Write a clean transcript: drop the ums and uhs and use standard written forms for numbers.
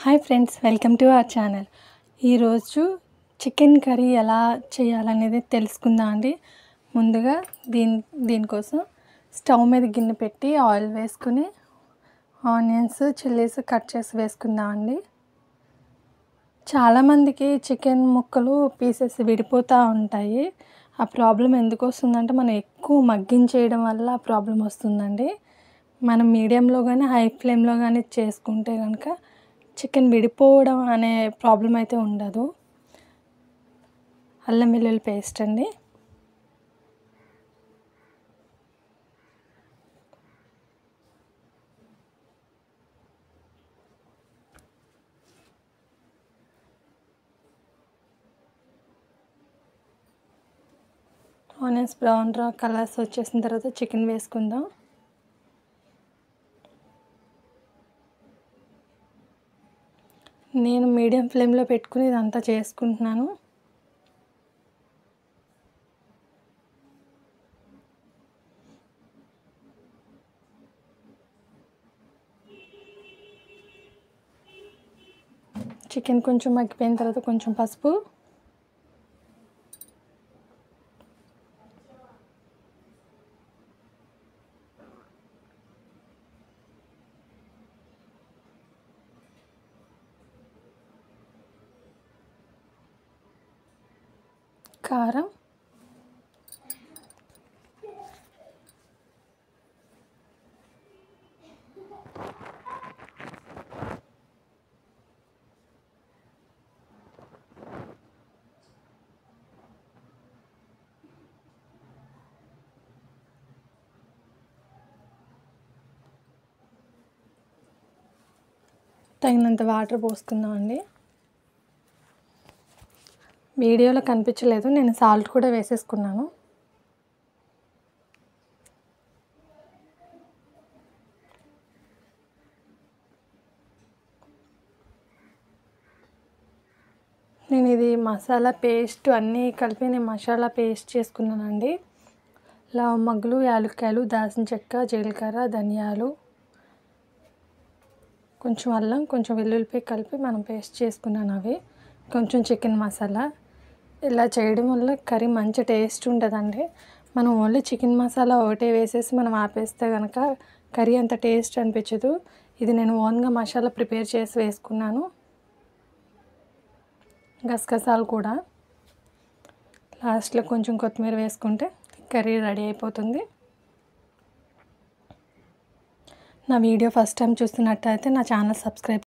Hi friends, welcome to our channel. ఈరోజు chicken curry ఎలా చేయాలనేది తెలుసుకుందాం అండి. ముందుగా దీనికోసం స్టవ్ మీద గిన్నె పెట్టి ఆయిల్ వేసుకుని ఆనియన్స్, చిల్లీస్ కట్ చేసి వేసుకుందాం అండి. చాలామందికి చికెన్ ముక్కలు పీసెస్ విడిపోతూ ఉంటాయి. ఆ ప్రాబ్లం ఎందుకు వస్తుందంటే మనం ఎక్కువ మగ్గించేయడం వల్ల ఆ ప్రాబ్లం వస్తుందండి. మనం మీడియంలో కానీ హై ఫ్లేమ్లో కానీ చేసుకుంటే కనుక చికెన్ విడిపోవడం అనే ప్రాబ్లం అయితే ఉండదు. అల్లం వెల్లుల్లి పేస్ట్ అండి, ఆనియన్స్ బ్రౌన్ కలర్స్ వచ్చేసిన తర్వాత చికెన్ వేసుకుందాం. నేను మీడియం ఫ్లేమ్లో పెట్టుకుని ఇదంతా చేసుకుంటున్నాను. చికెన్ కొంచెం మగ్గిపోయిన తర్వాత కొంచెం పసుపు, కారం, తగినంత వాటర్ పోసుకుందాం అండి. వీడియోలో కనిపించలేదు, నేను సాల్ట్ కూడా వేసేసుకున్నాను. నేను ఇది మసాలా పేస్ట్ అన్నీ కలిపి నేను మసాలా పేస్ట్ చేసుకున్నానండి. లవంగాలు, యాలక్కాయలు, దాల్చిన చెక్క, జీలకర్ర, ధనియాలు, కొంచెం అల్లం, కొంచెం వెల్లుల్లిపాయ కలిపి మనం పేస్ట్ చేసుకున్నాను. అవి కొంచెం చికెన్ మసాలా. ఇలా చేయడం వల్ల కర్రీ మంచి టేస్ట్ ఉంటుందండి. మనం ఓన్లీ చికెన్ మసాలా ఒకటే వేసేసి మనం ఆపేస్తే కనుక కర్రీ అంత టేస్ట్ అనిపించదు. ఇది నేను ఓన్గా మసాలా ప్రిపేర్ చేసి వేసుకున్నాను. గసగసాలు కూడా లాస్ట్లో కొంచెం కొత్తిమీర వేసుకుంటే కర్రీ రెడీ అయిపోతుంది. నా వీడియో ఫస్ట్ టైం చూస్తున్నట్టయితే నా ఛానల్ సబ్స్క్రైబ్